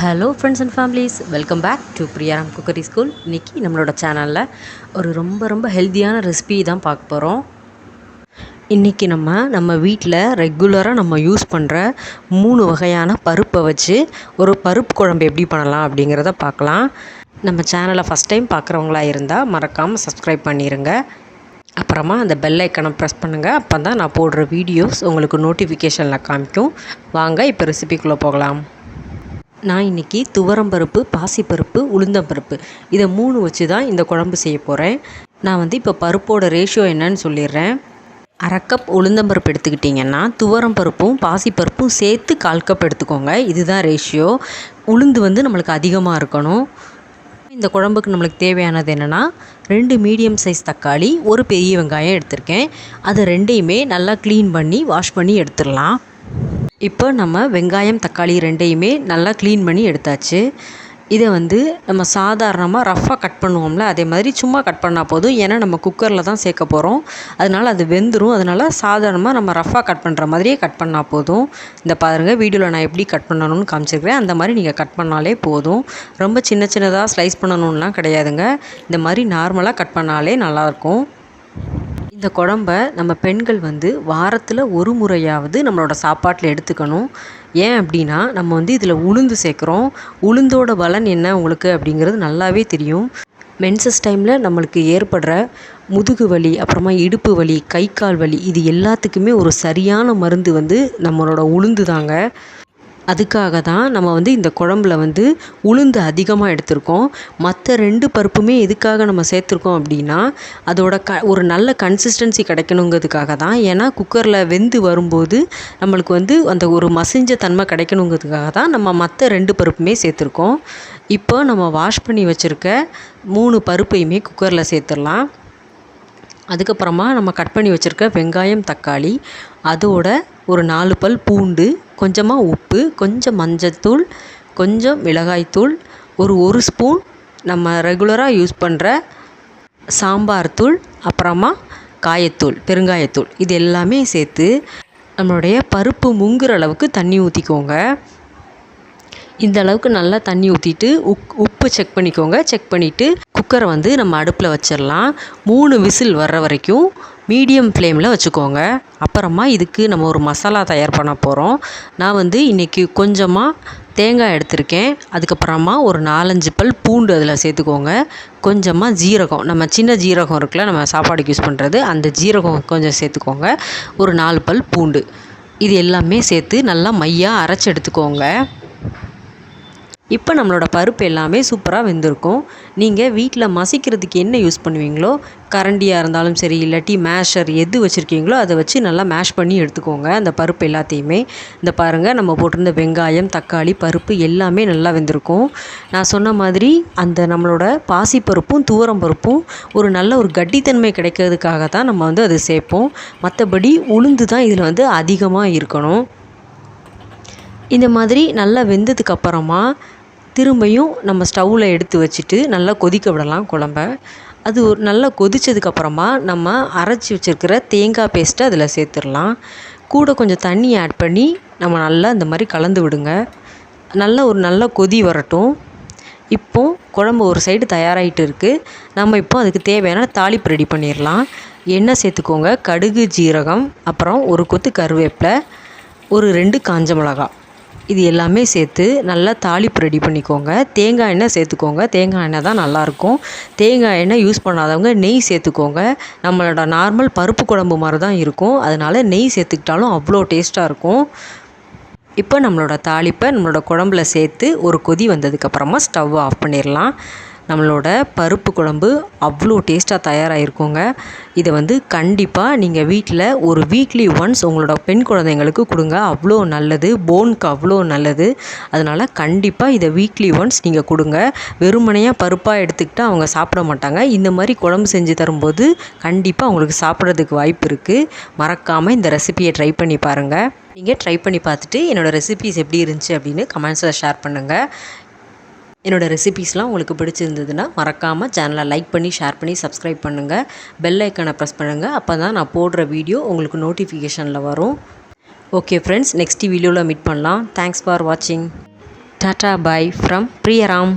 Hello friends and families, welcome back to Priyaram cookery school. இன்றைக்கி நம்மளோட சேனலில் ஒரு ரொம்ப ஹெல்த்தியான ரெசிபி தான் பார்க்க போகிறோம். இன்றைக்கி நம்ம வீட்டில் ரெகுலராக நம்ம யூஸ் பண்ணுற 3 வகையான பருப்பை வச்சு ஒரு பருப்பு குழம்பு எப்படி பண்ணலாம் அப்படிங்கிறத பார்க்கலாம். நம்ம சேனலை ஃபஸ்ட் டைம் பார்க்குறவங்களா இருந்தால் மறக்காமல் சப்ஸ்கிரைப் பண்ணிடுங்க. அப்புறமா அந்த பெல் ஐக்கனை ப்ரெஸ் பண்ணுங்கள். அப்போ தான் நான் போடுற வீடியோஸ் உங்களுக்கு நோட்டிஃபிகேஷனில் காமிக்கும். வாங்க இப்போ ரெசிபிக்குள்ளே போகலாம். நான் இன்றைக்கி துவரம்பருப்பு, பாசிப்பருப்பு, உளுந்தம்பருப்பு இதை 3 வச்சு தான் இந்த குழம்பு செய்ய போகிறேன். நான் இப்போ பருப்போட ரேஷியோ என்னன்னு சொல்லிடுறேன். 1/2 கப் உளுந்தம்பருப்பு எடுத்துக்கிட்டிங்கன்னா துவரம்பருப்பும் பாசிப்பருப்பும் சேர்த்து 1/4 கப் எடுத்துக்கோங்க. இதுதான் ரேஷியோ. உளுந்து நம்மளுக்கு அதிகமாக இருக்கணும். இந்த குழம்புக்கு நம்மளுக்கு தேவையானது என்னென்னா 2 மீடியம் சைஸ் தக்காளி, ஒரு பெரிய வெங்காயம் எடுத்திருக்கேன். அதை 2யுமே நல்லா க்ளீன் பண்ணி வாஷ் பண்ணி எடுத்துடலாம். இப்போ நம்ம வெங்காயம், தக்காளி 2யுமே நல்லா க்ளீன் பண்ணி எடுத்தாச்சு. இதை நம்ம சாதாரணமாக ரஃப்பாக கட் பண்ணுவோம்ல, அதே மாதிரி சும்மா கட் பண்ணால் போதும். ஏன்னா நம்ம குக்கரில் தான் சேர்க்க போகிறோம், அதனால் அது வெந்துடும். அதனால் சாதாரணமாக நம்ம ரஃப்பாக கட் பண்ணுற மாதிரியே கட் பண்ணால் போதும். இந்த பாருங்கள், வீடியோவில் நான் எப்படி கட் பண்ணணும்னு காமிச்சிருக்கிறேன். அந்த மாதிரி நீங்கள் கட் பண்ணாலே போதும். ரொம்ப சின்னதாக ஸ்லைஸ் பண்ணணும்லாம் கிடையாதுங்க. இந்த மாதிரி நார்மலாக கட் பண்ணாலே நல்லாயிருக்கும். இந்த குழம்ப நம்ம பெண்கள் வாரத்தில் ஒரு முறையாவது நம்மளோட சாப்பாட்டில் எடுத்துக்கணும். ஏன் அப்படின்னா நம்ம இதில் உளுந்து சேர்க்குறோம். உளுந்தோட பலன் என்ன உங்களுக்கு அப்படிங்கிறது நல்லாவே தெரியும். மென்சஸ் டைமில் நம்மளுக்கு ஏற்படுற முதுகு வலி, அப்புறமா இடுப்பு வலி, கை கால் வலி, இது எல்லாத்துக்குமே ஒரு சரியான மருந்து நம்மளோட உளுந்து தாங்க. அதுக்காக தான் நம்ம இந்த குழம்புல உளுந்து அதிகமாக எடுத்திருக்கோம். மற்ற 2 பருப்புமே எதுக்காக நம்ம சேர்த்துருக்கோம் அப்படின்னா அதோட ஒரு நல்ல கன்சிஸ்டன்சி கிடைக்கணுங்கிறதுக்காக தான். ஏன்னா குக்கரில் வெந்து வரும்போது நம்மளுக்கு அந்த ஒரு மசிஞ்ச தன்மை கிடைக்கணுங்கிறதுக்காக தான் நம்ம மற்ற 2 பருப்புமே சேர்த்துருக்கோம். இப்போ நம்ம வாஷ் பண்ணி வச்சுருக்க 3 பருப்பையுமே குக்கரில் சேர்த்துடலாம். அதுக்கப்புறமா நம்ம கட் பண்ணி வச்சுருக்க வெங்காயம், தக்காளி, அதோட ஒரு 4 பல் பூண்டு, கொஞ்சமாக உப்பு, கொஞ்சம் மஞ்சத்தூள், கொஞ்சம் மிளகாய்த்தூள், ஒரு ஸ்பூன் நம்ம ரெகுலராக யூஸ் பண்ணுற சாம்பார் தூள், அப்புறமா காயத்தூள், பெருங்காயத்தூள், இது எல்லாமே சேர்த்து நம்மளுடைய பருப்பு முங்குற அளவுக்கு தண்ணி ஊற்றிக்கோங்க. இந்த அளவுக்கு நல்லா தண்ணி ஊற்றிட்டு உப்பு செக் பண்ணிக்கோங்க. செக் பண்ணிவிட்டு குக்கரை நம்ம அடுப்பில் வச்சிடலாம். 3 விசில் வர்ற வரைக்கும் மீடியம் ஃப்ளேமில் வச்சுக்கோங்க. அப்புறமா இதுக்கு நம்ம ஒரு மசாலா தயார் பண்ண போகிறோம். நான் இன்றைக்கி கொஞ்சமாக தேங்காய் எடுத்திருக்கேன். அதுக்கப்புறமா ஒரு 4-5 பல் பூண்டு அதில் சேர்த்துக்கோங்க. கொஞ்சமாக ஜீரகம், நம்ம சின்ன ஜீரகம் இருக்குல்ல, நம்ம சாப்பாடுக்கு யூஸ் பண்ணுறது, அந்த ஜீரகம் கொஞ்சம் சேர்த்துக்கோங்க. ஒரு 4 பல் பூண்டு, இது எல்லாமே சேர்த்து நல்லா மையாக அரைச்சி எடுத்துக்கோங்க. இப்போ நம்மளோட பருப்பு எல்லாமே சூப்பராக வெந்திருக்கும். நீங்கள் வீட்டில் மசிக்கிறதுக்கு என்ன யூஸ் பண்ணுவீங்களோ, கரண்டியாக இருந்தாலும் சரி, இல்லாட்டி மேஷர் எது வச்சுருக்கீங்களோ அதை வச்சு நல்லா மேஷ் பண்ணி எடுத்துக்கோங்க அந்த பருப்பு எல்லாத்தையுமே. இந்த பாருங்கள், நம்ம போட்டிருந்த வெங்காயம், தக்காளி, பருப்பு எல்லாமே நல்லா வெந்திருக்கும். நான் சொன்ன மாதிரி அந்த நம்மளோட பாசிப்பருப்பும் துவரம் பருப்பும் ஒரு நல்ல ஒரு கட்டித்தன்மை கிடைக்கிறதுக்காக தான் நம்ம அது சேர்ப்போம். மற்றபடி உளுந்து தான் இதில் அதிகமாக இருக்கணும். இந்த மாதிரி நல்லா வெந்ததுக்கப்புறமா திரும்பியும் நம்ம ஸ்டவ்வில் எடுத்து வச்சுட்டு நல்லா கொதிக்க விடலாம் குழம்ப. அது ஒரு நல்லா கொதித்ததுக்கப்புறமா நம்ம அரைச்சி வச்சுருக்கிற தேங்காய் பேஸ்ட்டை அதில் சேர்த்துடலாம். கூட கொஞ்சம் தண்ணி ஆட் பண்ணி நம்ம நல்லா இந்த மாதிரி கலந்து விடுங்க. நல்ல கொதி வரட்டும். இப்போது குழம்பு ஒரு சைடு தயாராகிட்டு இருக்குது. நம்ம இப்போ அதுக்கு தேவையான தாளிப்பு ரெடி பண்ணிடலாம். எண்ணெய் சேர்த்துக்கோங்க. கடுகு, ஜீரகம், அப்புறம் ஒரு கொத்து கருவேப்பிலை, ஒரு 2 காஞ்ச மிளகாய், இது எல்லாமே சேர்த்து நல்லா தாளிப்பு ரெடி பண்ணிக்கோங்க. தேங்காய் எண்ணெய் சேர்த்துக்கோங்க. தேங்காய் எண்ணெய் தான் நல்லாயிருக்கும். தேங்காய் எண்ணெய் யூஸ் பண்ணாதவங்க நெய் சேர்த்துக்கோங்க. நம்மளோட நார்மல் பருப்பு குழம்பு மாதிரி தான் இருக்கும். அதனால் நெய் சேர்த்துக்கிட்டாலும் அவ்வளோ டேஸ்ட்டாக இருக்கும். இப்போ நம்மளோட தாளிப்பை நம்மளோட குழம்புல சேர்த்து ஒரு கொதி வந்ததுக்கப்புறமா ஸ்டவ் ஆஃப் பண்ணிடலாம். நம்மளோட பருப்பு குழம்பு அவ்வளோ டேஸ்ட்டாக தயாராகிருக்குங்க. இதை கண்டிப்பாக நீங்கள் வீட்டில் ஒரு வீக்லி ஒன்ஸ் உங்களோட பெண் குழந்தைங்களுக்கு கொடுங்க. அவ்வளோ நல்லது, போனுக்கு அவ்வளோ நல்லது. அதனால் கண்டிப்பாக இதை வீக்லி ஒன்ஸ் நீங்கள் கொடுங்க. வெறுமனையாக பருப்பாக எடுத்துக்கிட்டால் அவங்க சாப்பிட மாட்டாங்க. இந்த மாதிரி குழம்பு செஞ்சு தரும்போது கண்டிப்பாக அவங்களுக்கு சாப்பிட்றதுக்கு வாய்ப்பு இருக்குது. மறக்காமல் இந்த ரெசிபியை ட்ரை பண்ணி பாருங்கள். நீங்கள் ட்ரை பண்ணி பார்த்துட்டு என்னோடய ரெசிபிஸ் எப்படி இருந்துச்சு அப்படின்னு கமெண்ட்ஸில் ஷேர் பண்ணுங்கள். என்னோடய ரெசிபீஸ்லாம் உங்களுக்கு பிடிச்சிருந்ததுன்னா மறக்காமல் சேனலை லைக் பண்ணி, ஷேர் பண்ணி, சப்ஸ்கிரைப் பண்ணுங்கள். பெல் ஐக்கனை ப்ரெஸ் பண்ணுங்கள். அப்போ தான் நான் போடுற வீடியோ உங்களுக்கு நோட்டிஃபிகேஷனில் வரும். ஓகே ஃப்ரெண்ட்ஸ், நெக்ஸ்ட் வீடியோவில் மீட் பண்ணலாம். தேங்க்ஸ் ஃபார் வாட்சிங். Tata bye from பிரியராம்.